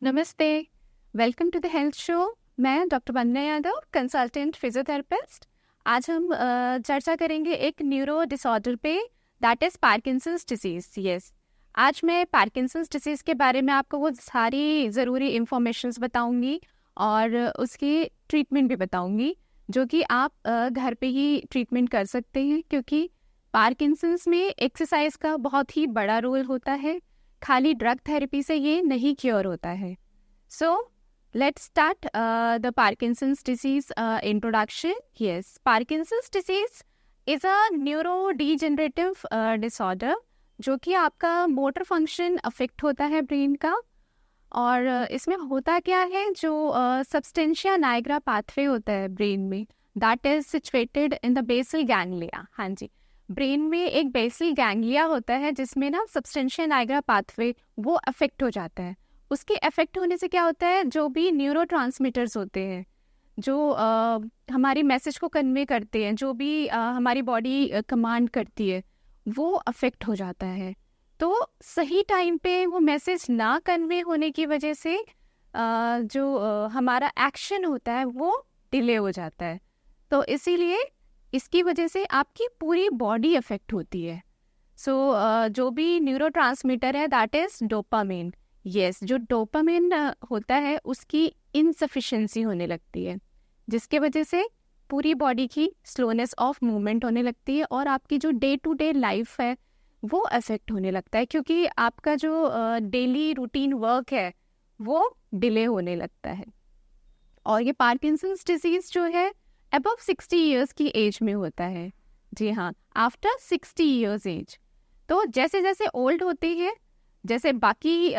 नमस्ते, welcome to the health show. मैं doctor Vandana Yadav, consultant physiotherapist. आज हम चर्चा करेंगे एक न्यूरो डिसऑर्डर पे, that is Parkinson's disease. Yes, आज मैं पार्किंसंस डिजीज़ के बारे में आपको वो सारी ज़रूरी इंफॉर्मेशंस बताऊंगी और उसकी ट्रीटमेंट भी बताऊंगी, जो कि आप घर पे ही ट्रीटमेंट कर सकते हैं, क्योंकि पार्किंसंस में एक्सरसाइज का बहुत ही बड़ा रोल होता है। खाली ड्रग थेरेपी से ये नहीं क्योर होता है। So let's start the Parkinson's disease introduction. Yes, Parkinson's disease is a neuro degenerative disorder, जो कि आपका मोटर फंक्शन अफेक्ट होता है ब्रेन का। और इसमें होता क्या है, जो सब्सटेंशिया नाइग्रा पाथवे होता है ब्रेन में, that is situated in the basal ganglia. हाँ जी, ब्रेन में एक बेसल गैंग्लिया होता है जिसमें ना सब्सटेंशिया नाइग्रा पाथवे वो अफेक्ट हो जाता है। उसके अफेक्ट होने से क्या होता है, जो भी न्यूरो ट्रांसमीटर्स होते हैं, जो हमारी मैसेज को कन्वे करते हैं, जो भी हमारी बॉडी कमांड करती है, वो अफेक्ट हो जाता है। तो सही टाइम पे वो मैसेज ना कन्वे होने की वजह से जो हमारा एक्शन होता है वो डिले हो जाता है। तो इसीलिए इसकी वजह से आपकी पूरी बॉडी अफेक्ट होती है। सो जो भी न्यूरोट्रांसमीटर है, दैट इज डोपामिन। यस, जो डोपामिन होता है उसकी इनसफिशिएंसी होने लगती है, जिसके वजह से पूरी बॉडी की स्लोनेस ऑफ मूवमेंट होने लगती है और आपकी जो डे टू डे लाइफ है वो अफेक्ट होने लगता है, क्योंकि आपका जो डेली रूटीन वर्क है वो डिले होने लगता है। और ये पार्किंसंस डिजीज जो है अबव 60 ईयर्स की एज में होता है। जी हाँ, आफ्टर 60 ईयर्स एज। तो जैसे जैसे ओल्ड होते हैं, जैसे बाकी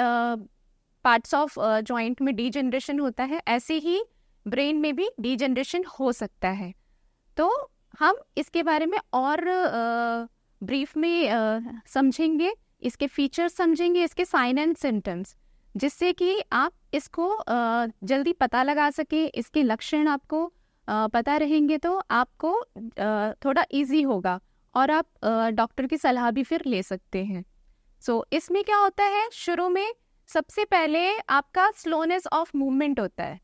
पार्ट्स ऑफ जॉइंट में डीजनरेशन होता है, ऐसे ही ब्रेन में भी डीजनरेशन हो सकता है। तो हम इसके बारे में और ब्रीफ में समझेंगे, इसके फीचर्स समझेंगे, इसके साइन एंड सिम्टम्स, जिससे कि आप इसको जल्दी पता लगा सके। इसके लक्षण आपको पता रहेंगे तो आपको थोड़ा इजी होगा और आप डॉक्टर की सलाह भी फिर ले सकते हैं। सो इसमें क्या होता है, शुरू में सबसे पहले आपका स्लोनेस ऑफ मूवमेंट होता है।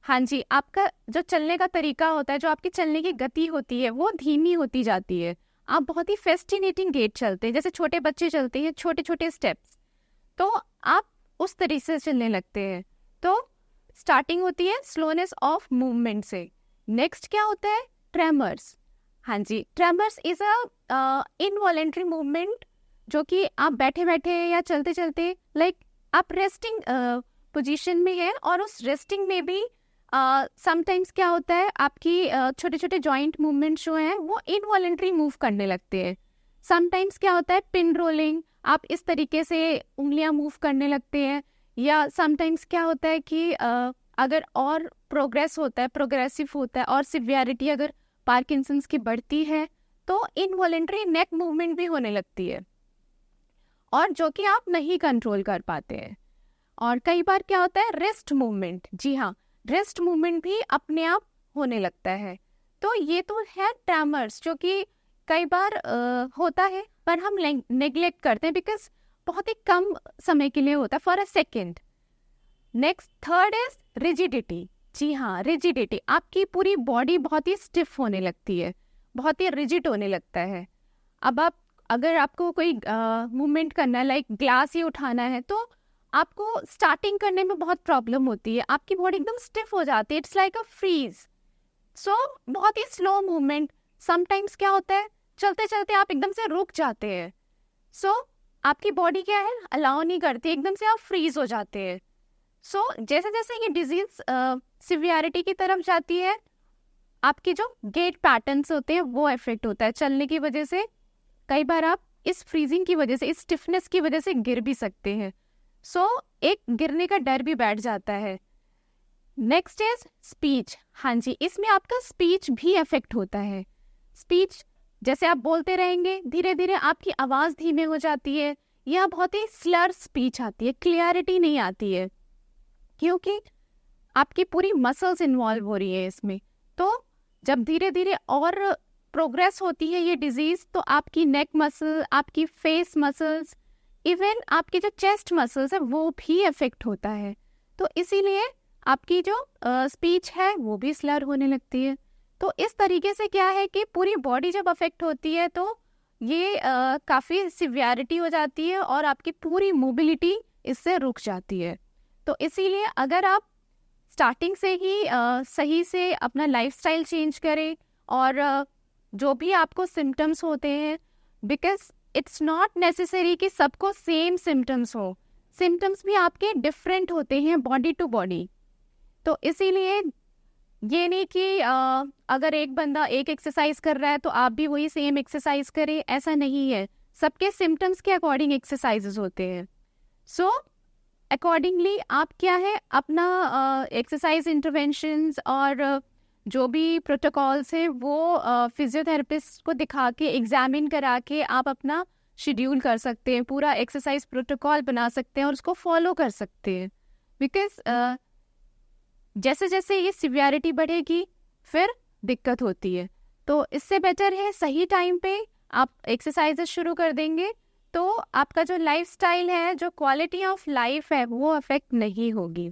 हाँ जी, आपका जो चलने का तरीका होता है, जो आपकी चलने की गति होती है, वो धीमी होती जाती है। आप बहुत ही फेस्टिनेटिंग गेट चलते हैं, जैसे छोटे बच्चे चलते हैं, छोटे छोटे स्टेप्स, तो आप उस तरीके से चलने लगते हैं। तो स्टार्टिंग होती है स्लोनेस ऑफ मूवमेंट से। नेक्स्ट क्या होता है, ट्रेमर्स। हाँ जी, tremors is a involuntary movement, जो कि आप बैठे बैठे या चलते चलते, लाइक आप रेस्टिंग पोजीशन में है, और उस रेस्टिंग में भी समटाइम्स क्या होता है, आपकी छोटे छोटे जॉइंट मूवमेंट जो हैं वो इनवॉलेंट्री मूव करने लगते हैं। समटाइम्स क्या होता है, पिन रोलिंग, आप इस तरीके से उंगलियां मूव करने लगते हैं। या समटाइम्स क्या होता है कि अगर और प्रोग्रेस होता है, प्रोग्रेसिव होता है, और सिवियरिटी अगर पार्किंसंस की बढ़ती है, तो इनवॉलेंट्री नेक मूवमेंट भी होने लगती है, और जो कि आप नहीं कंट्रोल कर पाते हैं। और कई बार क्या होता है, रेस्ट मूवमेंट। जी हाँ, रेस्ट मूवमेंट भी अपने आप होने लगता है। तो ये तो है ट्रेमर्स, जो कि कई बार होता है पर हम नेग्लेक्ट करते हैं, बिकॉज बहुत ही कम समय के लिए होता है, for a second. Next, third is rigidity. जी हाँ, रिजिडिटी, आपकी पूरी बॉडी बहुत ही स्टिफ होने लगती है, बहुत ही रिजिड होने लगता है। अब आप अगर आपको कोई मूवमेंट करना है, लाइक ग्लास ही उठाना है, तो आपको स्टार्टिंग करने में बहुत प्रॉब्लम होती है, आपकी बॉडी एकदम स्टिफ हो जाती है, इट्स लाइक अ फ्रीज। सो बहुत ही स्लो मूवमेंट। समटाइम्स क्या होता है, चलते चलते आप एकदम से रुक जाते हैं। सो आपकी बॉडी क्या है, अलाउ नहीं करती, एकदम से आप फ्रीज हो जाते हैं। सो जैसे जैसे ये डिजीज सिवियरिटी की तरफ जाती है, आपके जो गेट पैटर्न्स होते हैं वो इफेक्ट होता है। चलने की वजह से कई बार आप इस फ्रीजिंग की वजह से, इस स्टिफनेस की वजह से गिर भी सकते हैं। सो एक गिरने का डर भी बैठ जाता है। Next is speech. हाँ जी, इसमें आपका स्पीच भी इफेक्ट होता है। स्पीच, जैसे आप बोलते रहेंगे, धीरे धीरे आपकी आवाज़ धीमे हो जाती है, या बहुत ही स्लर स्पीच आती है, क्लियरिटी नहीं आती है, क्योंकि आपकी पूरी मसल्स इन्वॉल्व हो रही है इसमें। तो जब धीरे धीरे और प्रोग्रेस होती है ये डिजीज, तो आपकी नेक मसल, आपकी फेस मसल्स, इवन आपके जो चेस्ट मसल्स है वो भी अफेक्ट होता है। तो इसीलिए आपकी जो स्पीच है वो भी स्लर होने लगती है। तो इस तरीके से क्या है कि पूरी बॉडी जब अफेक्ट होती है तो ये काफ़ी सिवियरिटी हो जाती है और आपकी पूरी मोबिलिटी इससे रुक जाती है। तो इसीलिए अगर आप स्टार्टिंग से ही सही से अपना लाइफस्टाइल चेंज करें और जो भी आपको सिम्टम्स होते हैं, बिकॉज इट्स नॉट नेसेसरी कि सबको सेम सिम्टम्स हो, सिम्टम्स भी आपके डिफरेंट होते हैं बॉडी टू बॉडी। तो इसीलिए ये नहीं कि अगर एक बंदा एक एक्सरसाइज कर रहा है तो आप भी वही सेम एक्सरसाइज करें, ऐसा नहीं है। सबके सिम्टम्स के अकॉर्डिंग एक्सरसाइजेस होते हैं। सो अकॉर्डिंगली आप क्या है अपना एक्सरसाइज इंटरवेंशंस और जो भी प्रोटोकॉल्स है वो फिजियोथेरेपिस्ट को दिखा के एग्जामिन करा के आप अपना शेड्यूल कर सकते हैं, पूरा एक्सरसाइज प्रोटोकॉल बना सकते हैं और उसको फॉलो कर सकते हैं। बिकॉज जैसे जैसे ये सिवियरिटी बढ़ेगी फिर दिक्कत होती है। तो इससे बेटर है सही टाइम पे आप एक्सरसाइजेस शुरू कर देंगे तो आपका जो लाइफस्टाइल है, जो क्वालिटी ऑफ लाइफ है, वो अफेक्ट नहीं होगी।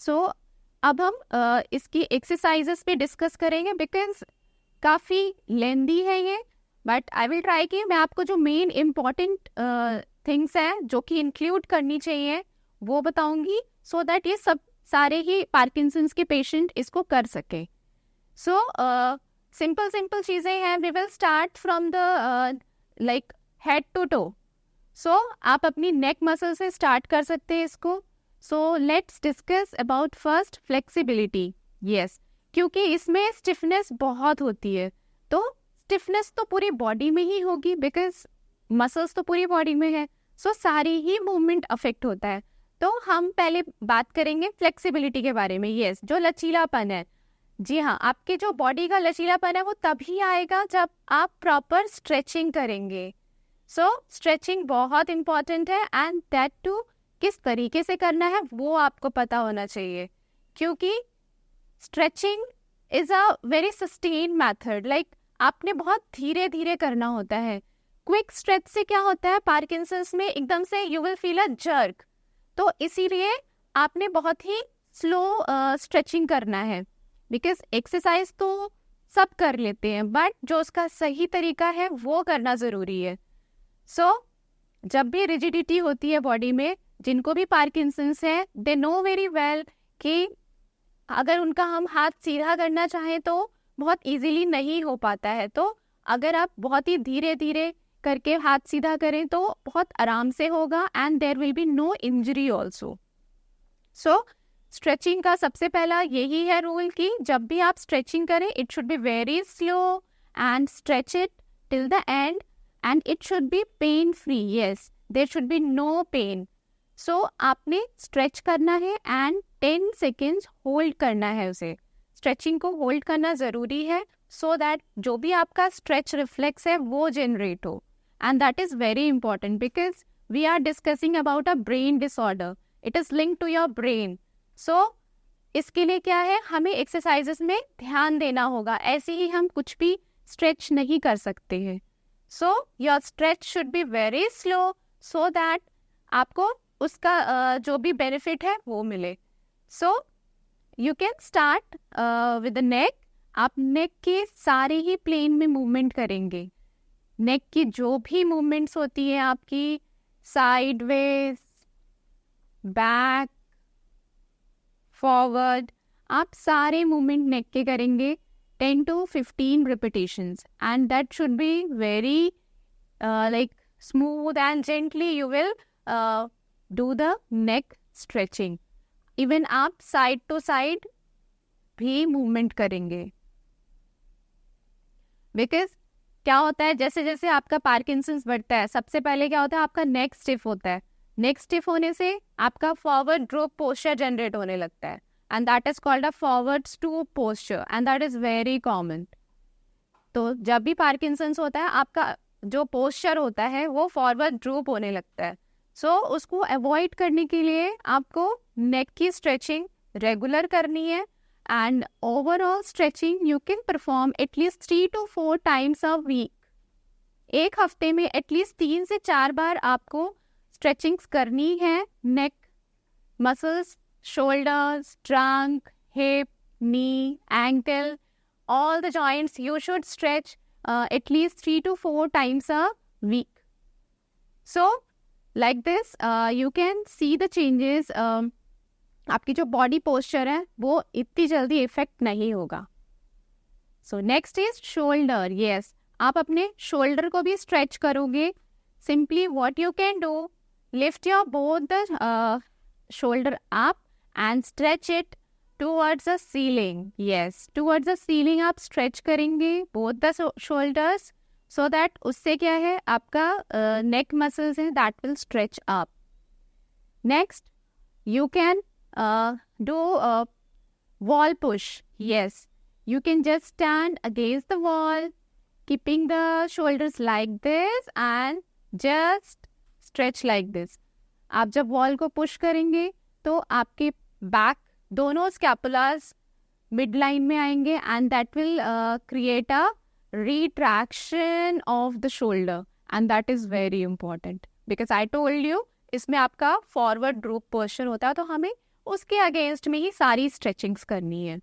सो अब हम इसकी एक्सरसाइजेस पे डिस्कस करेंगे बिकॉज काफ़ी लेंदी है ये, बट आई विल ट्राई कि मैं आपको जो मेन इम्पॉर्टेंट थिंग्स हैं जो कि इंक्लूड करनी चाहिए वो बताऊंगी, सो दैट ये सब सारे ही पार्किंसंस के पेशेंट इसको कर सके। सो सिंपल चीज़ें हैं। We will start from the like head to toe. So आप अपनी नेक मसल से स्टार्ट कर सकते हैं इसको। So let's discuss about first flexibility. Yes, क्योंकि इसमें स्टिफनेस बहुत होती है, तो स्टिफनेस तो पूरी बॉडी में ही होगी बिकॉज मसल्स तो पूरी बॉडी में है। सो सारी ही मूवमेंट अफेक्ट होता है। तो हम पहले बात करेंगे फ्लेक्सिबिलिटी के बारे में। यस, जो लचीलापन है, जी हाँ, आपके जो बॉडी का लचीलापन है वो तभी आएगा जब आप प्रॉपर स्ट्रेचिंग करेंगे। सो स्ट्रेचिंग बहुत इंपॉर्टेंट है एंड दैट टू किस तरीके से करना है वो आपको पता होना चाहिए, क्योंकि stretching is a very sustain method. Like आपने बहुत धीरे धीरे करना होता है। क्विक स्ट्रेच से क्या होता है, पार्किंसंस में एकदम से you will feel a jerk. तो इसीलिए आपने बहुत ही स्लो स्ट्रेचिंग करना है, बिकॉज एक्सरसाइज तो सब कर लेते हैं बट जो उसका सही तरीका है वो करना ज़रूरी है। सो जब भी रिजिडिटी होती है बॉडी में, जिनको भी पार्किंसंस है दे नो वेरी वेल कि अगर उनका हम हाथ सीधा करना चाहें तो बहुत इजीली नहीं हो पाता है। तो अगर आप बहुत ही धीरे धीरे करके हाथ सीधा करें तो बहुत आराम से होगा and there will be no injury also. So stretching का सबसे पहला यही है रूल कि जब भी आप स्ट्रेचिंग करें it should be very slow and stretch it till the end and it should be pain free. Yes, there should be no pain. So आपने स्ट्रेच करना है एंड 10 सेकेंड्स होल्ड करना है उसे। स्ट्रेचिंग को होल्ड करना ज़रूरी है सो दैट जो भी आपका स्ट्रेच रिफ्लेक्स है वो जनरेट हो, and that is very important because we are discussing about a brain disorder, it is linked to your brain. So इसके लिए क्या है, हमें एक्सरसाइजेस में ध्यान देना होगा, ऐसे ही हम कुछ भी स्ट्रेच नहीं कर सकते हैं। So your stretch should be very slow so that आपको उसका जो भी बेनिफिट है वो मिले। So you can start with the neck. आप नेक के सारे ही प्लेन में मूवमेंट करेंगे। नेक की जो भी मूवमेंट्स होती है आपकी, साइडवेज, बैक, फॉरवर्ड, आप सारे मूवमेंट नेक के करेंगे 10 to 15 repetitions and that should be very like smooth and gently you will do the neck stretching. Even आप side to side भी मूवमेंट करेंगे बिकॉज क्या होता है, जैसे जैसे आपका पार्किंसंस बढ़ता है सबसे पहले क्या होता है, आपका नेक स्टिफ होता है। नेक स्टिफ होने से आपका फॉरवर्ड ड्रॉप पोस्चर जनरेट होने लगता है and that is called a forward stoop posture and that is very common. तो जब भी पार्किंसंस होता है आपका जो पोस्चर होता है वो फॉरवर्ड ड्रूप होने लगता है। सो उसको अवॉइड करने के लिए आपको नेक की स्ट्रेचिंग रेगुलर करनी है and overall stretching you can perform at least 3 to 4 times a week. एक हफ्ते में एटलीस्ट 3 से 4 बार आपको स्ट्रेचिंग्स करनी है नेक muscles, shoulders, trunk, hip, knee, ankle, all the joints you should stretch at least 3 to 4 times a week. So like this you can see the changes. आपकी जो body posture है वो इतनी जल्दी इफेक्ट नहीं होगा. So next is shoulder. Yes, आप अपने शोल्डर को भी स्ट्रेच करोगे. Simply what you can do, lift your both the shoulder up and stretch it towards the ceiling. Yes, towards the ceiling आप स्ट्रेच करेंगे both the shoulders, so that उससे क्या है आपका नेक मसल्स है that will stretch up. Next you can do a wall push. Yes, you can just stand against the wall, keeping the shoulders like this and just stretch like this. आप जब wall को push करेंगे तो आपके back दोनों scapulas midline में आएंगे and that will create a retraction of the shoulder, and that is very important because I told you इसमें आपका फॉरवर्ड ड्रूप पोस्चर होता है, तो हमें उसके अगेंस्ट में ही सारी स्ट्रेचिंग्स करनी है.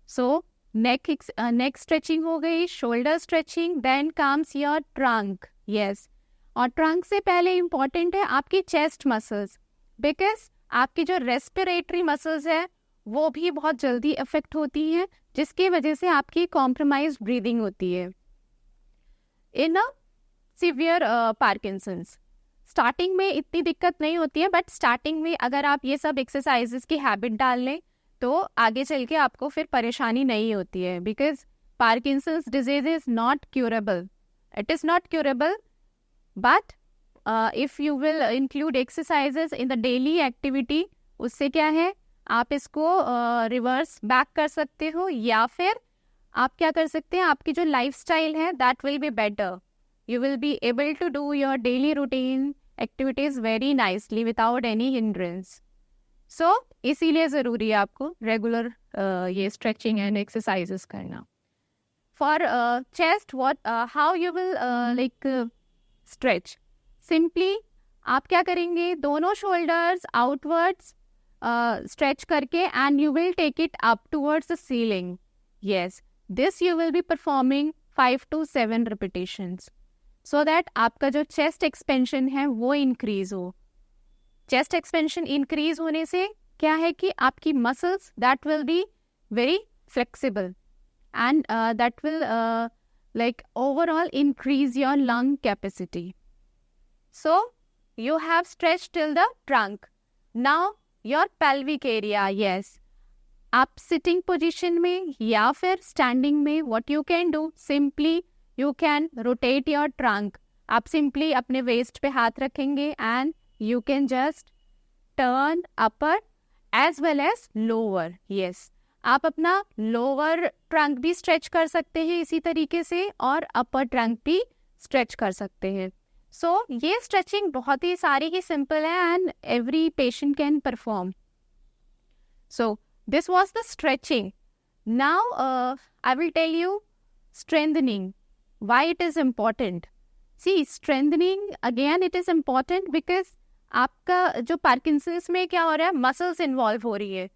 सो नेक स्ट्रेचिंग हो गई, shoulder stretching, then comes your trunk. Yes, और ट्रंक से पहले इम्पॉर्टेंट है आपकी चेस्ट मसल्स, बिकॉज आपकी जो रेस्पिरेटरी मसल्स है वो भी बहुत जल्दी अफेक्ट होती हैं, जिसकी वजह से आपकी कॉम्प्रोमाइज ब्रीदिंग होती है. इन अ सीवियर पार्किंसंस स्टार्टिंग में इतनी दिक्कत नहीं होती है, बट स्टार्टिंग में अगर आप ये सब एक्सरसाइजेस की हैबिट डाल लें तो आगे चल के आपको फिर परेशानी नहीं होती है. Because Parkinson's disease is not curable, it is not curable, but if you will include exercises in the daily activity, उससे क्या है आप इसको रिवर्स बैक कर सकते हो, या फिर आप क्या कर सकते हैं, आपकी जो लाइफस्टाइल है that will be better. You will be able to do your daily routine activities very nicely without any hindrance. So, इसीलिए ज़रूरी है आपको रेगुलर ये स्ट्रेचिंग एंड एक्सरसाइजेस करना. For chest how you will like stretch. Simply आप क्या करेंगे, दोनों शोल्डर्स आउटवर्ड्स स्ट्रेच करके and you will take it up towards the ceiling. Yes, this you will be performing 5 to 7 repetitions. So that आपका जो chest expansion है वो increase हो. चेस्ट एक्सपेंशन इंक्रीज होने से क्या है कि आपकी muscles that will be very flexible and that will like overall increase your lung capacity. So you have stretch till the trunk. Now your pelvic area. Yes, आप sitting position में या फिर स्टैंडिंग में what you can do, simply you can rotate your trunk. आप simply अपने waist पे हाथ रखेंगे and you can just turn upper as well as lower. Yes, आप अपना lower trunk भी stretch कर सकते हैं इसी तरीके से, और upper trunk भी stretch कर सकते हैं. So ये stretching बहुत ही सारी ही simple है and every patient can perform. So this was the stretching. Now I will tell you strengthening. Why it is important? See, strengthening again it is important because आपका जो Parkinson's में क्या हो रहा है, मसल्स इन्वॉल्व हो रही है.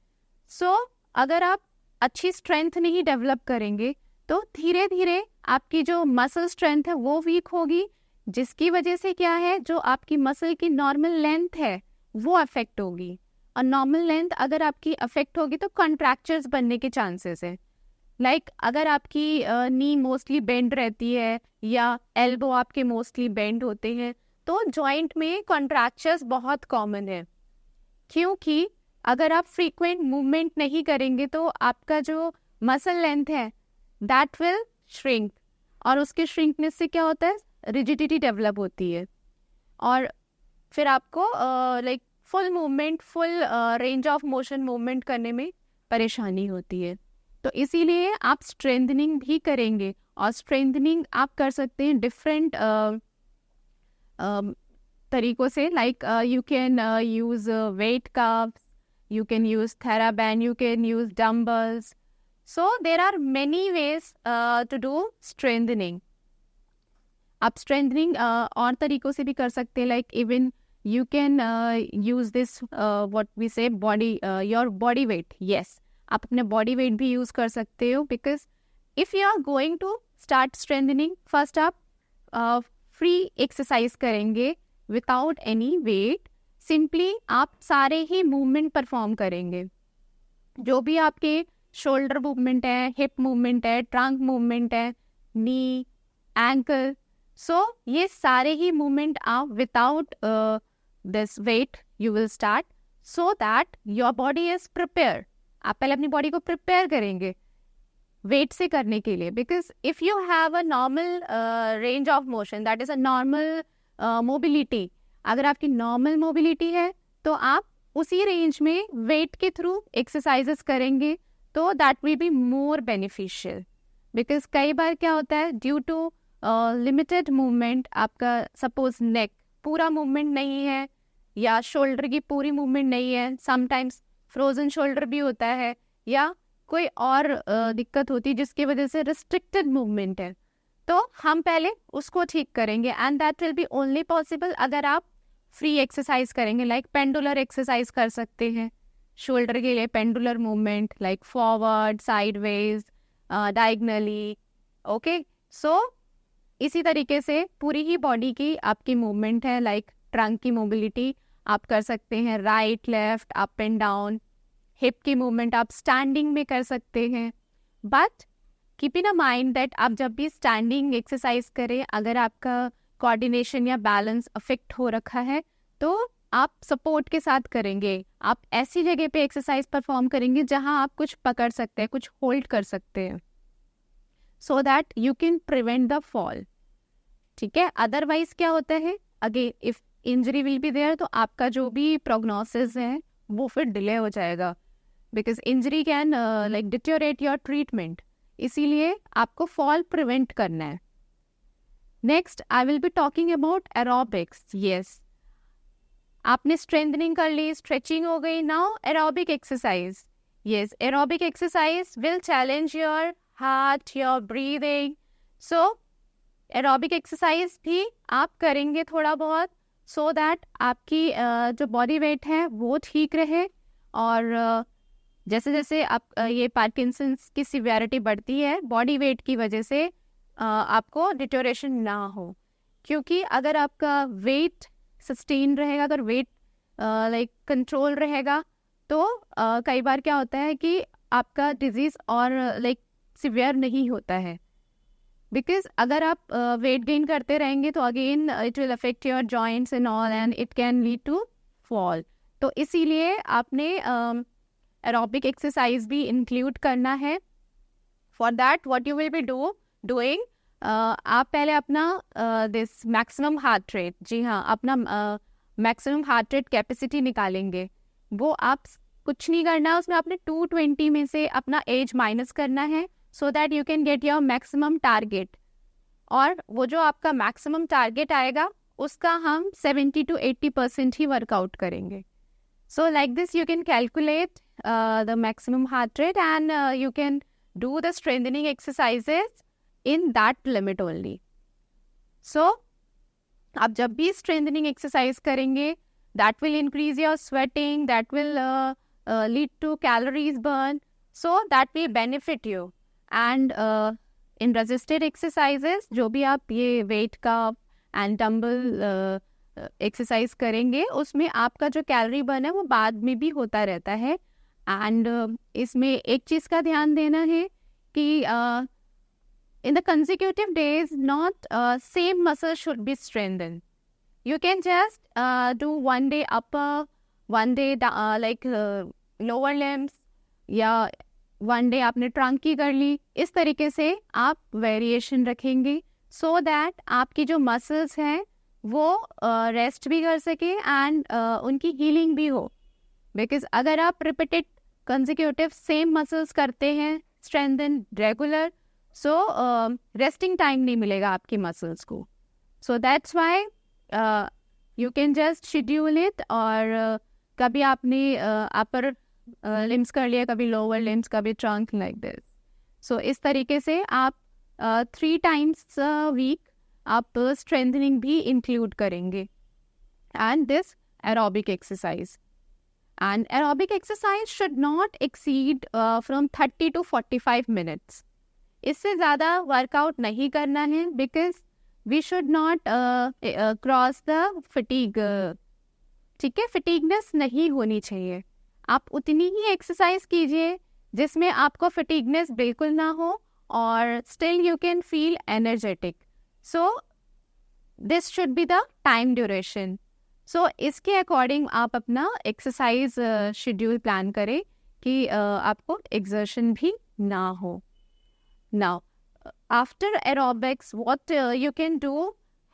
सो अगर आप अच्छी स्ट्रेंथ नहीं डेवलप करेंगे तो धीरे धीरे आपकी जो मसल स्ट्रेंथ है वो वीक होगी, जिसकी वजह से क्या है, जो आपकी मसल की नॉर्मल लेंथ है वो अफेक्ट होगी. और नॉर्मल लेंथ अगर आपकी अफेक्ट होगी तो कॉन्ट्रैक्चर्स बनने के चांसेस है. लाइक अगर आपकी नी मोस्टली बेंड रहती है या एल्बो आपके मोस्टली बेंड होते हैं तो जॉइंट में कॉन्ट्रैक्चर्स बहुत कॉमन है, क्योंकि अगर आप फ्रीक्वेंट मूवमेंट नहीं करेंगे तो आपका जो मसल लेंथ है दैट विल श्रिंक, और उसके श्रिंकनेस से क्या होता है, रिजिडिटी डेवलप होती है, और फिर आपको like full movement, full range of motion movement करने में परेशानी होती है. तो इसीलिए आप स्ट्रेंथनिंग भी करेंगे, और स्ट्रेंथनिंग आप कर सकते हैं डिफरेंट तरीकों से. Like you can use weight cups, you can use TheraBand, you can use dumbbells. So there are many ways to do strengthening. आप strengthening और तरीकों से भी कर सकते हैं, like even you can use this what we say your body weight. Yes, आप अपने body weight भी use कर सकते हो, because if you are going to start strengthening, first आप free exercise करेंगे without any weight. Simply आप सारे ही movement perform करेंगे, जो भी आपके शोल्डर मूवमेंट है, हिप मूवमेंट है, ट्रंक मूवमेंट है, नी, एंकल, सो ये सारे ही मूवमेंट आप without this weight you will start, so that your body is prepare. आप पहले अपनी बॉडी को प्रिपेयर करेंगे वेट से करने के लिए, because if you have a normal range of motion, that is a normal mobility, अगर आपकी नॉर्मल मोबिलिटी है तो आप उसी रेंज में वेट के थ्रू एक्सरसाइजेस करेंगे, तो that will be more beneficial. Because कई बार क्या होता है, ड्यू टू लिमिटेड मूवमेंट, आपका सपोज नेक पूरा मूवमेंट नहीं है या शोल्डर की पूरी मूवमेंट नहीं है, समटाइम्स फ्रोजन शोल्डर भी होता है या कोई और दिक्कत होती है जिसकी वजह से रिस्ट्रिक्टेड मूवमेंट है, तो हम पहले उसको ठीक करेंगे. And that will be only possible अगर आप फ्री एक्सरसाइज करेंगे. लाइक पेंडुलर एक्सरसाइज कर सकते हैं शोल्डर के लिए, pendular movement like forward, sideways, diagonally. Okay, so इसी तरीके से पूरी ही बॉडी की आपकी मूवमेंट है. लाइक ट्रंक की मोबिलिटी आप कर सकते हैं, right left, up and down. Hip की मूवमेंट आप स्टैंडिंग में कर सकते हैं. But keep in a mind that आप जब भी स्टैंडिंग एक्सरसाइज करें, अगर आपका कोऑर्डिनेशन या बैलेंस अफेक्ट हो रखा है तो आप सपोर्ट के साथ करेंगे. आप ऐसी जगह पे एक्सरसाइज परफॉर्म करेंगे जहां आप कुछ पकड़ सकते हैं, कुछ होल्ड कर सकते हैं, so that you can prevent the fall. ठीक है, अदरवाइज क्या होता है, again if injury will be there, तो आपका जो भी प्रोग्नोसिस है वो फिर डिले हो जाएगा, because injury can like deteriorate your treatment. इसीलिए आपको फॉल प्रिवेंट करना है. Next I will be talking about aerobics. Yes, आपने स्ट्रेंथनिंग कर ली, स्ट्रेचिंग हो गई, now aerobic exercise. Yes, aerobic exercise will challenge your heart, your breathing. So aerobic exercise भी आप करेंगे थोड़ा बहुत, सो दैट आपकी जो बॉडी वेट है वो ठीक रहे. और जैसे जैसे आप ये पार्किंसंस की सिवियरिटी बढ़ती है बॉडी वेट की वजह से, आपको डिटोरेशन ना हो. क्योंकि अगर आपका वेट सस्टेन रहेगा, अगर वेट लाइक कंट्रोल रहेगा, तो कई बार क्या होता है कि आपका डिजीज और लाइक सिवियर नहीं होता है. बिकॉज अगर आप वेट गेन करते रहेंगे तो again it will affect your joints and all and it can lead to fall. तो इसीलिए आपने एरोबिक एक्सरसाइज भी इंक्लूड करना है. For that what you will be doing, आप पहले अपना दिस मैक्सिमम हार्ट रेट, जी हाँ, अपना मैक्सिमम हार्ट रेट कैपेसिटी निकालेंगे. वो आप कुछ नहीं करना है, उसमें आपने 220 में से अपना एज माइनस करना है, सो that you can get your maximum target. और वो जो आपका मैक्सिमम टारगेट आएगा उसका हम 70 to 80% ही वर्कआउट करेंगे. So like this you can calculate the maximum heart rate and you can do the strengthening exercises in that limit only. So आप जब भी strengthening exercise करेंगे, that will increase your sweating, that will lead to calories burn, so that will benefit you. And in resisted exercises, जो भी आप ये weight का and dumbbell exercise करेंगे, उसमें आपका जो calorie burn है वो बाद में भी होता रहता है. And इसमें एक चीज़ का ध्यान देना है कि in the consecutive days, not same muscle should be strengthened. You can just do one day upper, one day like lower limbs, या one day आपने trunk की कर ली. इस तरीके से आप variation रखेंगे, so that आपकी जो muscles हैं वो rest भी कर सके and उनकी healing भी हो. Because अगर आप repeated consecutive same muscles करते हैं, strengthen regular, सो रेस्टिंग टाइम नहीं मिलेगा आपकी मसल्स को. So that's why you can just schedule it. और कभी आपने अपर लिम्स कर लिया, कभी लोअर लिम्स, कभी ट्रंक, लाइक दिस. सो इस तरीके से आप 3 times वीक आप स्ट्रेंथनिंग भी इंक्लूड करेंगे. And this aerobic exercise. And aerobic exercise should not exceed from 30 to 45 minutes. इससे ज़्यादा वर्कआउट नहीं करना है, because we should not cross the fatigue. ठीक है, फटीगनेस नहीं होनी चाहिए. आप उतनी ही एक्सरसाइज कीजिए जिसमें आपको फटीगनेस बिल्कुल ना हो और still you can feel energetic. So this should be the time duration. So इसके अकॉर्डिंग आप अपना एक्सरसाइज शेड्यूल प्लान करें कि आपको एक्सर्शन भी ना हो. Now, after aerobics, what you can do,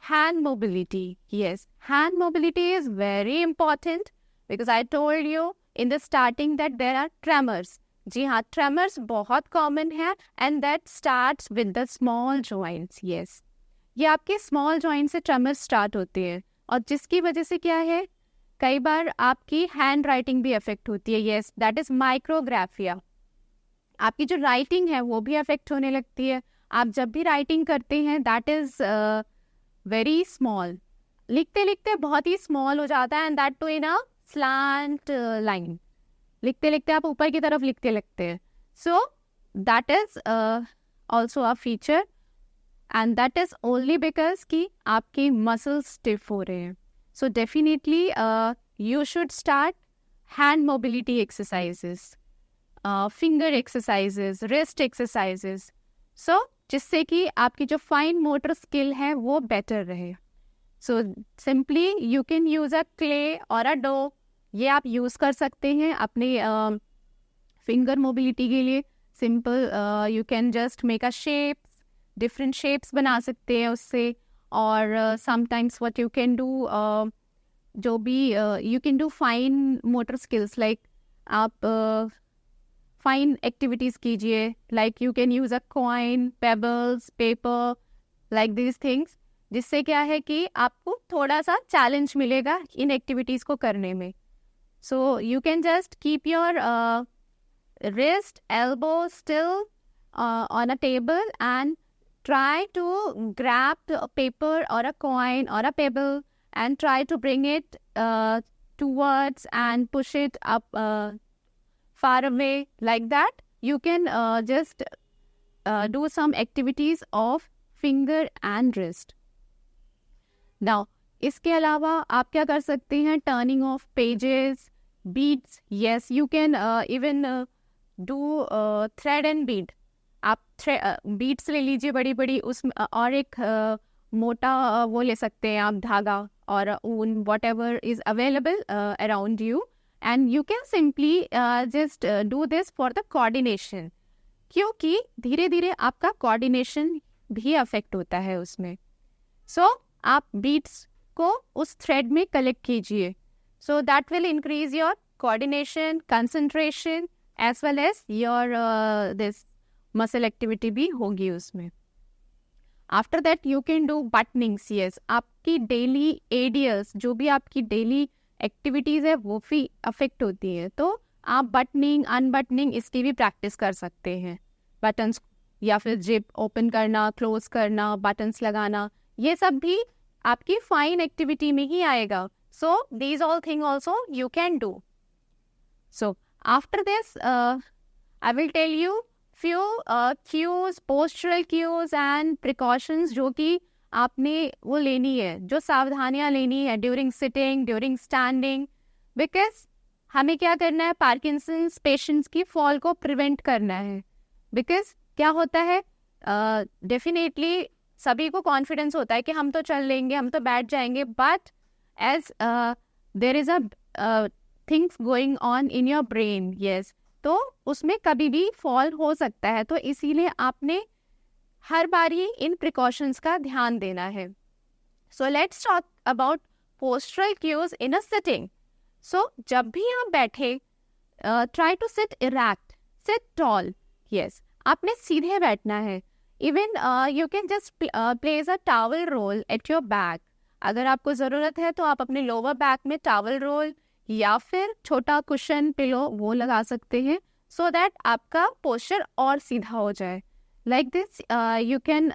hand mobility. Yes, hand mobility is very important because I told you in the starting that there are tremors. जी हाँ, tremors बहुत common है and that starts with the small joints. Yes, ये आपके small joint से tremors start होते हैं और जिसकी वजह से क्या है, कई बार आपकी हैंड राइटिंग भी अफेक्ट होती है. Yes, that is micrographia. आपकी जो राइटिंग है वो भी अफेक्ट होने लगती है. आप जब भी राइटिंग करते हैं दैट इज़ वेरी स्मॉल, लिखते लिखते बहुत ही स्मॉल हो जाता है and that too in a slant line. लिखते लिखते आप ऊपर की तरफ लिखते लगते हैं. So that is also a feature and that is only because कि आपके मसल्स स्टिफ हो रहे हैं. So definitely you should start hand mobility exercises, finger exercises, wrist exercises. So जिससे कि आपकी जो फाइन मोटर स्किल है वो बेटर रहे. So simply you can use a clay और अ डो. ये आप यूज़ कर सकते हैं अपने फिंगर मोबिलिटी के लिए. Simple you can just make a shapes, different shapes बना सकते हैं उससे. और sometimes what you can do, जो भी you can do fine motor skills, like आप फाइन एक्टिविटीज़ कीजिए. Like you can use a coin, pebbles, paper, like this things, जिससे क्या है कि आपको थोड़ा सा चैलेंज मिलेगा इन एक्टिविटीज़ को करने में. So you can just keep your wrist, elbow still on a table and try to grab a paper or a coin or a pebble and try to bring it towards and push it up far away. Like that you can just do some activities of finger and wrist. Now इसके अलावा आप क्या कर सकते हैं, turning of pages, beads. Yes, you can even do thread and Beed. आप beads ले लीजिए बड़ी बड़ी, उसमें और एक मोटा वो ले सकते हैं आप, धागा और ऊन, what ever is available around you, and you can simply just do this for the coordination, क्योंकि धीरे धीरे आपका कोऑर्डिनेशन भी अफेक्ट होता है उसमें. सो आप बीड्स को उस थ्रेड में कलेक्ट कीजिए. So that will increase your coordination, concentration, as well as your this muscle activity भी होगी उसमें. After that you can do buttonings. Yes, आपकी डेली एडियल्स, जो भी आपकी डेली एक्टिविटीज़ है वो भी अफेक्ट होती है, तो आप बटनिंग, अनबटनिंग इसकी भी प्रैक्टिस कर सकते हैं. बटन्स या फिर जिप ओपन करना, क्लोज करना, बटन्स लगाना, ये सब भी आपकी फाइन एक्टिविटी में ही आएगा. So these all thing also you can do. So after this I will tell you few cues, postural cues and precautions जो कि आपने वो लेनी है, जो सावधानियां लेनी है during sitting, during standing. Because हमें क्या करना है, पार्किंसंस पेशेंट्स की फॉल को प्रिवेंट करना है. बिकॉज क्या होता है, डेफिनेटली सभी को कॉन्फिडेंस होता है कि हम तो चल लेंगे, हम तो बैठ जाएंगे, but as there is a things going on in your brain. Yes, तो उसमें कभी भी फॉल हो सकता है, तो इसीलिए आपने हर बारी इन प्रिकॉशंस का ध्यान देना है. So let's talk about postural cues in a sitting. So जब भी आप बैठे, try to sit erect, sit tall. Yes, आपने सीधे बैठना है. Even you can just place a towel roll at your back. अगर आपको ज़रूरत है तो आप अपने लोअर बैक में टॉवल रोल या फिर छोटा कुशन पिलो वो लगा सकते हैं, सो दैट आपका पोस्चर और सीधा हो जाए. Like this, you can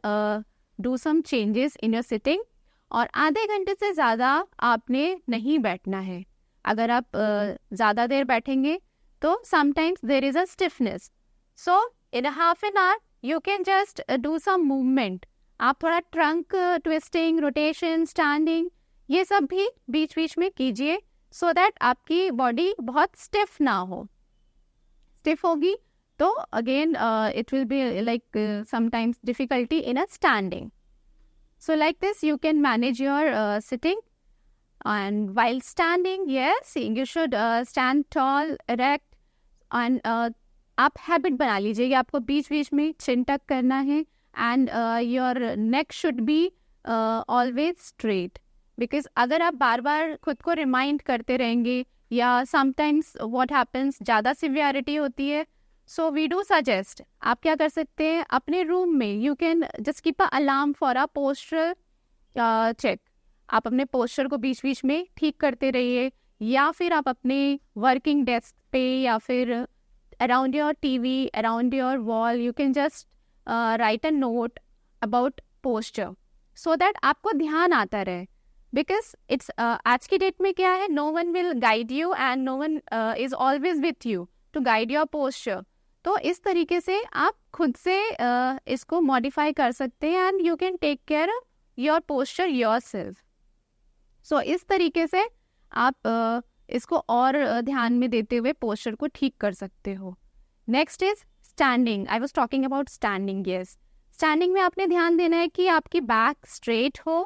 do some changes in your sitting. और आधे घंटे से ज़्यादा आपने नहीं बैठना है. अगर आप ज़्यादा देर बैठेंगे तो sometimes there is a stiffness. So in half an hour you can just do some movement. आप थोड़ा ट्रंक ट्विस्टिंग, रोटेशन, स्टैंडिंग, ये सब भी बीच बीच में कीजिए, सो दैट आपकी बॉडी बहुत स्टिफ ना हो. स्टिफ होगी तो again it will be like sometimes difficulty in a standing. So like this you can manage your sitting. And while standing, yes, you should stand tall, erect. And आप habit बना लीजिए कि आपको बीच बीच में चिन टक करना है. And your neck should be always straight. Because अगर आप बार बार खुद को रिमाइंड करते रहेंगे, या समटाइम्स व्हाट हैपन्स, ज़्यादा सिवियरिटी होती है, सो वी डू सजेस्ट आप क्या कर सकते हैं अपने रूम में, you can just keep a alarm for a posture check. आप अपने पोस्चर को बीच बीच में ठीक करते रहिए, या फिर आप अपने वर्किंग डेस्क पे या फिर around your TV, around your wall, you can just right a note about posture, so that आपको ध्यान आता रहे. बिकॉज इट्स आज की डेट में क्या है, no one will guide you and no one is always with you to guide your posture. तो इस तरीके से आप खुद से इसको मॉडिफाई कर सकते हैं and you can take care your posture yourself. So इस तरीके से आप इसको और ध्यान में देते हुए पोस्चर को ठीक कर सकते हो. Next is standing. I was talking about standing. Yes, standing में आपने ध्यान देना है कि आपकी बैक स्ट्रेट हो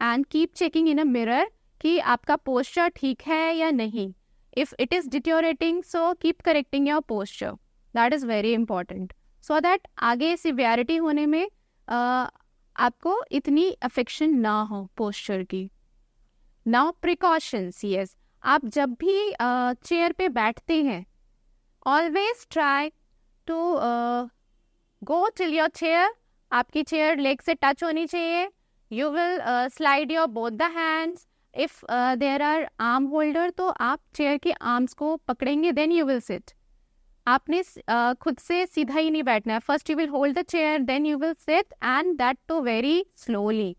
and keep checking in a mirror कि आपका पोस्चर ठीक है या नहीं. If it is deteriorating, so keep correcting your posture. That is very important, so that आगे सिवियरिटी होने में आपको इतनी अफेक्शन ना हो पोस्चर की. Now precautions. यस, आप जब भी चेयर पे बैठते हैं, always try to go till your chair. आपकी चेयर लेग से टच होनी चाहिए. You will slide your both the hands. If there are arm holder, तो आप चेयर के आर्म्स को पकड़ेंगे, देन यू विल सिट. आपने खुद से सीधा ही नहीं बैठना है. First you will hold the chair, then you will sit, and that too very slowly.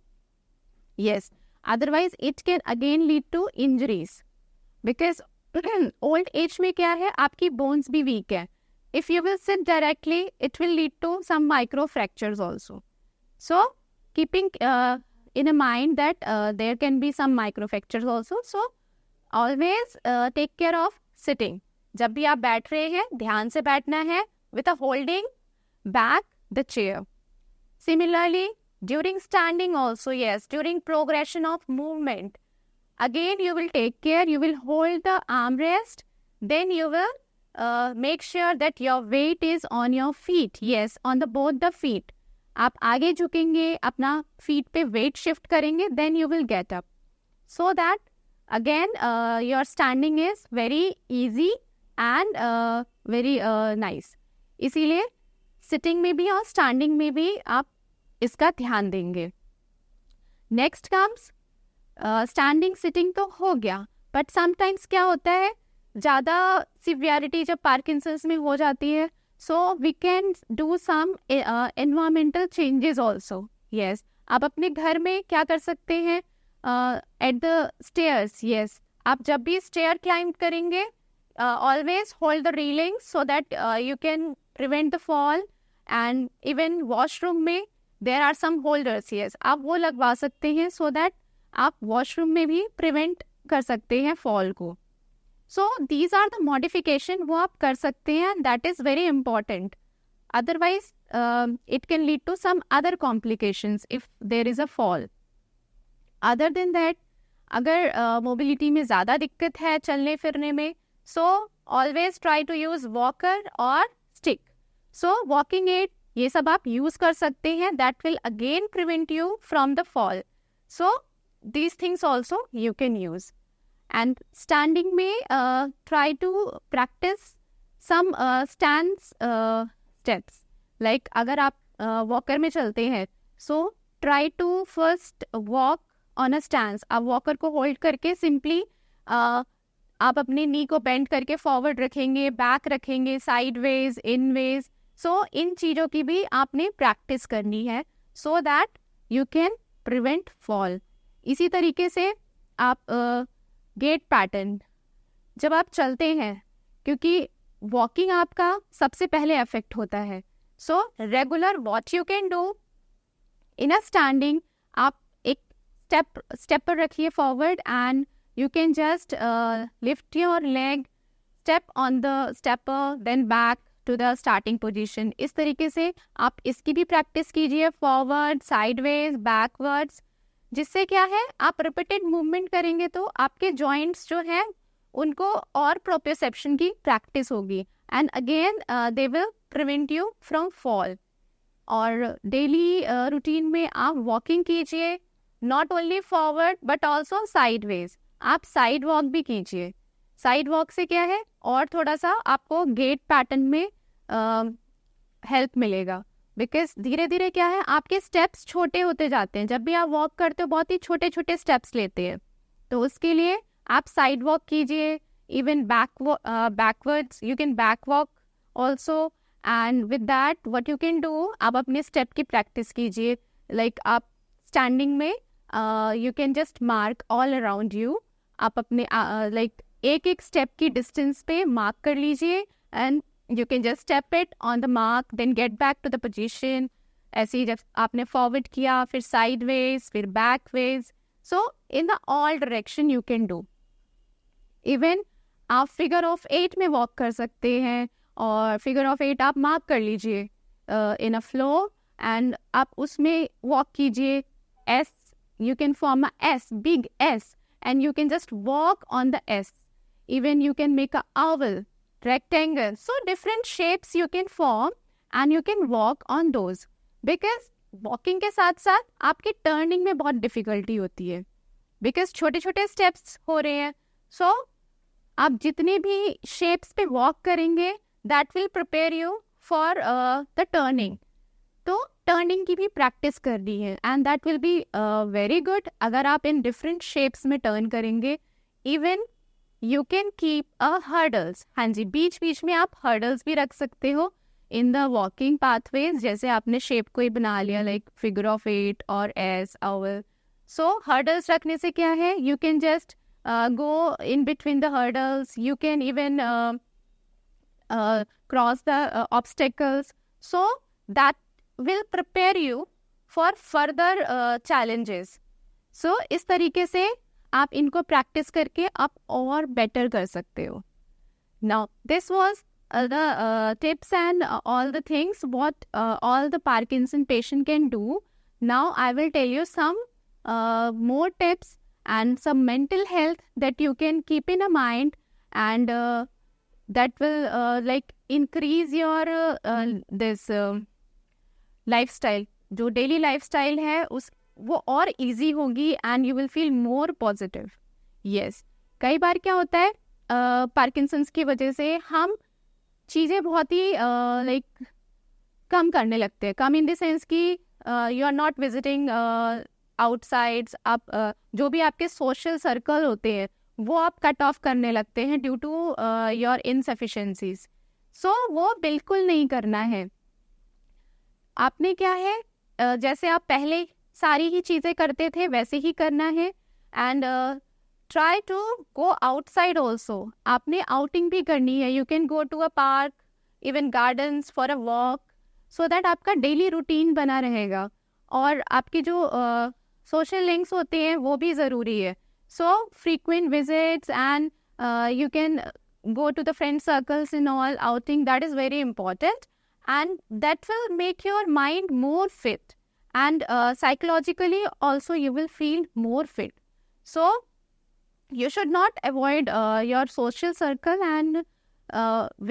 Yes, otherwise it can again lead to injuries. Because old age में क्या है, आपकी बोन्स भी वीक है. If you will sit directly, it will lead to some micro fractures also. So keeping in a mind that there can be some micro fractures also. So always take care of sitting. जब भी आप बैठ रहे हैं, ध्यान से बैठना है with a holding back the chair. Similarly, during standing also, yes, during progression of movement, again you will take care, you will hold the armrest, then you will make sure that your weight is on your feet. Yes, on the both the feet. आप आगे झुकेंगे, अपना feet पे weight shift करेंगे, then you will get up. So that again your standing is very easy and very nice. इसीलिए sitting में भी और स्टैंडिंग में भी आप इसका ध्यान देंगे. Next comes standing. सिटिंग तो हो गया, बट समटाइम्स क्या होता है, ज़्यादा सिवियरिटी जब पार्किंसंस में हो जाती है, so we can do some environmental changes also. Yes, आप अपने घर में क्या कर सकते हैं, at the stairs. Yes, आप जब भी stair climb करेंगे, always hold the railings so that you can prevent the fall. And even washroom में there are some holders. Yes, आप वो लगवा सकते हैं so that आप washroom में भी prevent कर सकते हैं fall को. So these are the modification वो आप कर सकते हैं, and that is very important. Otherwise, it can lead to some other complications if there is a fall. Other than that, अगर mobility में ज़्यादा दिक्कत है चलने फिरने में, so always try to use walker or stick. So walking aid, ये सब आप use कर सकते हैं. That will again prevent you from the fall. So these things also you can use. And standing में try to practice some stance steps. Like अगर आप walker में चलते हैं, so try to first walk on a stance. आप walker को hold करके simply आप अपने knee को bend करके forward रखेंगे, back रखेंगे, sideways, inways. So इन चीज़ों की भी आपने practice करनी है, so that you can prevent fall. इसी तरीके से आप गेट पैटर्न जब आप चलते हैं, क्योंकि वॉकिंग आपका सबसे पहले अफेक्ट होता है, so regular what you can do in a standing, आप एक स्टेप पर रखिए forward and you can just lift your leg, step on the stepper, then back to the starting position. इस तरीके से आप इसकी भी प्रैक्टिस कीजिए, फॉरवर्ड, साइडवेज, बैकवर्ड्स, जिससे क्या है आप रिपीटेड मूवमेंट करेंगे तो आपके जॉइंट्स जो हैं उनको और प्रोप्रियोसेप्शन की प्रैक्टिस होगी and again they will prevent you from fall. और डेली रूटीन में आप वॉकिंग कीजिए, not only forward but also sideways. आप साइड वॉक भी कीजिए. साइड वॉक से क्या है और थोड़ा सा आपको गेट पैटर्न में हेल्प मिलेगा, बिकॉज धीरे धीरे क्या है आपके स्टेप्स छोटे होते जाते हैं. जब भी आप वॉक करते हो बहुत ही छोटे छोटे स्टेप्स लेते हैं, तो उसके लिए आप साइड वॉक कीजिए. Even backwards you can back walk also, and with that what you can do, आप अपने स्टेप की प्रैक्टिस कीजिए. लाइक आप स्टैंडिंग में you can just mark all around you. आप अपने लाइक एक एक स्टेप की डिस्टेंस पे मार्क कर लीजिए and you can just step it on the mark, then get back to the position. ऐसे ही जब आपने फॉरवर्ड किया, फिर साइडवेज, फिर backways, so in the all direction you can do. Even आप फिगर ऑफ 8 में वॉक कर सकते हैं, और फिगर ऑफ 8 आप मार्क कर लीजिए इन अ फ्लो एंड आप उसमें वॉक कीजिए. S, you can form a S, big S, and you can just walk on the S. Even you can make a oval, rectangle. So different shapes you can form and you can walk on those. Because walking के साथ साथ आपकी turning में बहुत difficulty होती है, because छोटे छोटे steps हो रहे हैं. So आप जितने भी shapes पे walk करेंगे, that will prepare you for the turning. तो टर्निंग की भी प्रैक्टिस करनी है and that will be very good. अगर आप इन डिफरेंट शेप्स में टर्न करेंगे, even you can keep a hurdles. हाँ जी, बीच बीच में आप हर्डल्स भी रख सकते हो इन द वॉकिंग पाथवेज. जैसे आपने शेप कोई बना लिया लाइक फिगर ऑफ 8 और एस, ओवल, सो हर्डल्स रखने से क्या है you can just go in between the hurdles. You can even cross the obstacles, so that will prepare you for further challenges. So इस तरीके से आप इनको प्रैक्टिस करके आप और बेटर कर सकते हो. Now this was the tips and all the things what all the Parkinson patient can do. Now I will tell you some more tips and some mental health that you can keep in a mind, and that will like increase your this lifestyle, जो daily lifestyle है उस वो और easy होगी and you will feel more positive. Yes, कई बार क्या होता है पार्किंसंस की वजह से हम चीज़ें बहुत ही लाइक कम करने लगते हैं. कम इन द सेंस कि you are not visiting outsides. आप जो भी आपके सोशल सर्कल होते हैं वो आप कट ऑफ करने लगते हैं ड्यू टू योर इनसफिशिएंसीज. सो वो बिल्कुल नहीं करना है. आपने क्या है जैसे आप पहले सारी ही चीज़ें करते थे वैसे ही करना है and try to go outside also. आपने आउटिंग भी करनी है. You can go to a park, even gardens for a walk, so that आपका डेली रूटीन बना रहेगा. और आपकी जो सोशल लिंक्स होते हैं वो भी ज़रूरी है. So frequent visits and you can go to the friend circles in all outing, that is very important. And that will make your mind more fit, and psychologically also you will feel more fit. So you should not avoid your social circle, and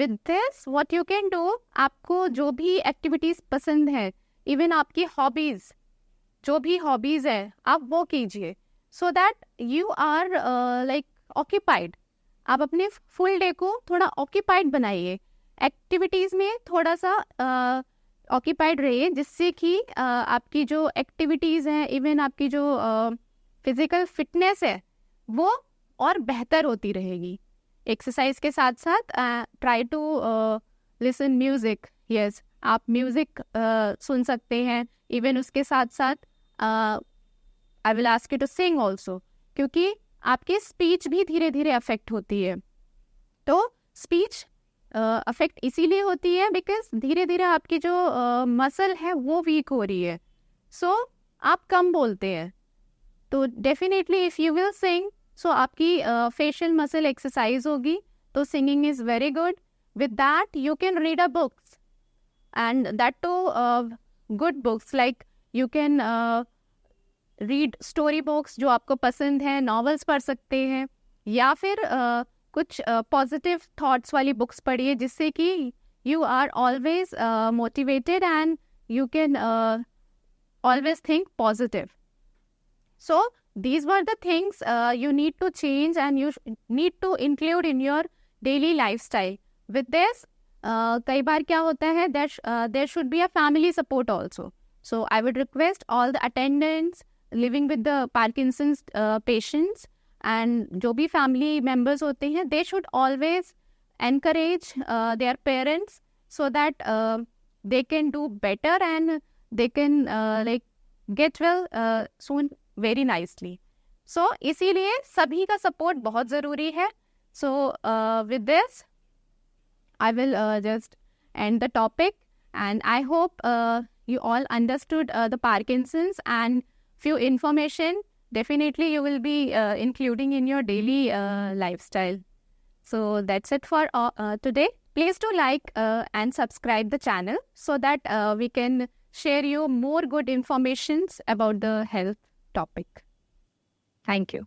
with this what you can do, आपको जो भी activities पसंद है, even आपकी hobbies, जो भी hobbies है आप वो कीजिए, so that you are like occupied. आप अपने full day को थोड़ा occupied बनाइए, एक्टिविटीज़ में थोड़ा सा ऑक्यूपाइड रहिए, जिससे कि आपकी जो एक्टिविटीज़ हैं, इवन आपकी जो फिज़िकल फिटनेस है वो और बेहतर होती रहेगी. एक्सरसाइज के साथ साथ try to listen music. Yes, आप म्यूज़िक सुन सकते हैं. इवन उसके साथ साथ I will ask you to sing also, क्योंकि आपकी स्पीच भी धीरे धीरे अफेक्ट होती है. तो स्पीच अफेक्ट इसीलिए होती है बिकॉज धीरे धीरे आपकी जो मसल है वो वीक हो रही है. सो आप कम बोलते हैं. तो definitely if you will sing, so आपकी फेशियल मसल एक्सरसाइज होगी. तो singing is very good. With that you can read a books, and that too good books. Like you can read story books जो आपको पसंद है, novels पढ़ सकते हैं, या फिर कुछ पॉजिटिव थॉट्स वाली बुक्स पढ़िए जिससे कि you are always motivated and you can always think positive. So these were the things you need to change and you need to include in your daily lifestyle. With this, कई बार क्या होता है, there should be a family support also. So I would request all the attendants living with the Parkinson's patients and जो भी family members होते हैं, they should always encourage their parents so that they can do better and they can like get well soon very nicely. So इसीलिए सभी का support बहुत ज़रूरी है. So with this, I will just end the topic, and I hope you all understood the Parkinson's and few information. Definitely you will be including in your daily lifestyle. So that's it for today. Please do like and subscribe the channel so that we can share you more good informations about the health topic. Thank you.